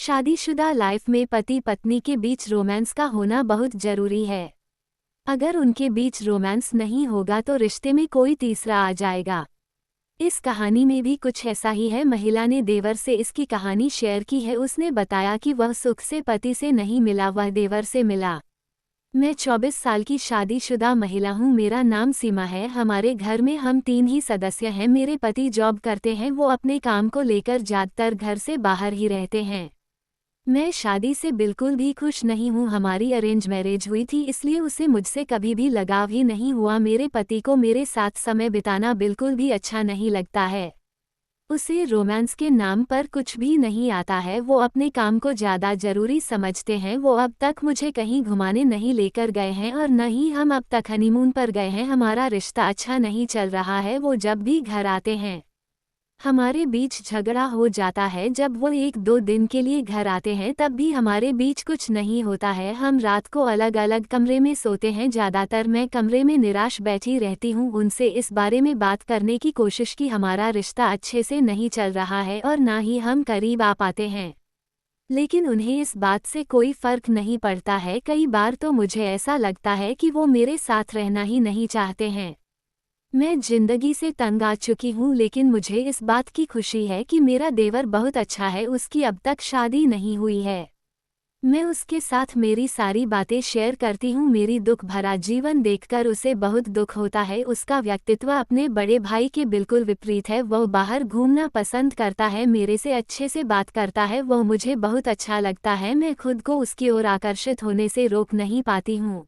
शादीशुदा लाइफ में पति पत्नी के बीच रोमांस का होना बहुत जरूरी है। अगर उनके बीच रोमांस नहीं होगा तो रिश्ते में कोई तीसरा आ जाएगा। इस कहानी में भी कुछ ऐसा ही है। महिला ने देवर से इसकी कहानी शेयर की है। उसने बताया कि वह सुख से पति से नहीं मिला, वह देवर से मिला। मैं 24 साल की शादीशुदा महिला हूँ। मेरा नाम सीमा है। हमारे घर में हम 3 ही सदस्य हैं। मेरे पति जॉब करते हैं। वो अपने काम को लेकर ज़्यादातर घर से बाहर ही रहते हैं। मैं शादी से बिल्कुल भी खुश नहीं हूँ। हमारी अरेंज मैरिज हुई थी, इसलिए उसे मुझसे कभी भी लगाव ही नहीं हुआ। मेरे पति को मेरे साथ समय बिताना बिल्कुल भी अच्छा नहीं लगता है। उसे रोमांस के नाम पर कुछ भी नहीं आता है। वो अपने काम को ज़्यादा ज़रूरी समझते हैं। वो अब तक मुझे कहीं घुमाने नहीं लेकर गए हैं और न ही हम अब तक हनीमून पर गए हैं। हमारा रिश्ता अच्छा नहीं चल रहा है। वो जब भी घर आते हैं हमारे बीच झगड़ा हो जाता है। जब वो 1-2 दिन के लिए घर आते हैं तब भी हमारे बीच कुछ नहीं होता है। हम रात को अलग अलग कमरे में सोते हैं। ज़्यादातर मैं कमरे में निराश बैठी रहती हूँ। उनसे इस बारे में बात करने की कोशिश की। हमारा रिश्ता अच्छे से नहीं चल रहा है और ना ही हम करीब आ पाते हैं, लेकिन उन्हें इस बात से कोई फ़र्क नहीं पड़ता है। कई बार तो मुझे ऐसा लगता है कि वो मेरे साथ रहना ही नहीं चाहते हैं। मैं जिंदगी से तंग आ चुकी हूँ, लेकिन मुझे इस बात की खुशी है कि मेरा देवर बहुत अच्छा है। उसकी अब तक शादी नहीं हुई है। मैं उसके साथ मेरी सारी बातें शेयर करती हूँ। मेरी दुख भरा जीवन देखकर उसे बहुत दुख होता है। उसका व्यक्तित्व अपने बड़े भाई के बिल्कुल विपरीत है। वह बाहर घूमना पसंद करता है, मेरे से अच्छे से बात करता है। वह मुझे बहुत अच्छा लगता है। मैं खुद को उसकी ओर आकर्षित होने से रोक नहीं पाती हूँ।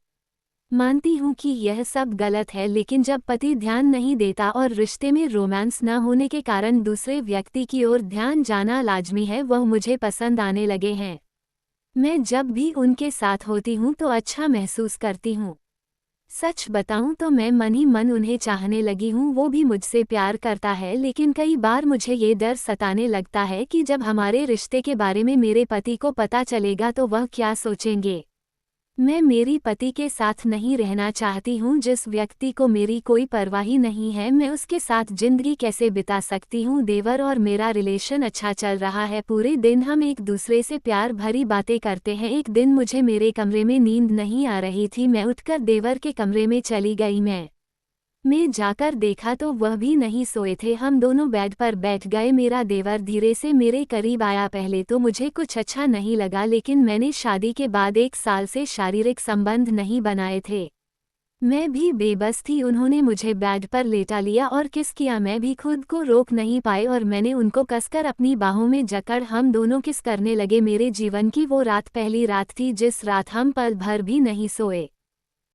मानती हूँ कि यह सब गलत है, लेकिन जब पति ध्यान नहीं देता और रिश्ते में रोमांस न होने के कारण दूसरे व्यक्ति की ओर ध्यान जाना लाजमी है, वह मुझे पसंद आने लगे हैं। मैं जब भी उनके साथ होती हूँ तो अच्छा महसूस करती हूँ। सच बताऊँ तो मैं मन ही मन उन्हें चाहने लगी हूँ। वो भी मुझसे प्यार करता है, लेकिन कई बार मुझे ये डर सताने लगता है कि जब हमारे रिश्ते के बारे में मेरे पति को पता चलेगा तो वह क्या सोचेंगे। मैं मेरी पति के साथ नहीं रहना चाहती हूँ। जिस व्यक्ति को मेरी कोई परवाह ही नहीं है, मैं उसके साथ जिंदगी कैसे बिता सकती हूँ। देवर और मेरा रिलेशन अच्छा चल रहा है। पूरे दिन हम एक दूसरे से प्यार भरी बातें करते हैं। एक दिन मुझे मेरे कमरे में नींद नहीं आ रही थी। मैं उठकर देवर के कमरे में चली गई। मैं जाकर देखा तो वह भी नहीं सोए थे। हम दोनों बेड पर बैठ गए। मेरा देवर धीरे से मेरे करीब आया। पहले तो मुझे कुछ अच्छा नहीं लगा, लेकिन मैंने शादी के बाद 1 साल से शारीरिक संबंध नहीं बनाए थे। मैं भी बेबस थी। उन्होंने मुझे बेड पर लेटा लिया और किस किया। मैं भी खुद को रोक नहीं पाई और मैंने उनको कसकर अपनी बाहों में जकड़ हम दोनों किस करने लगे। मेरे जीवन की वो रात पहली रात थी जिस रात हम पल भर भी नहीं सोए।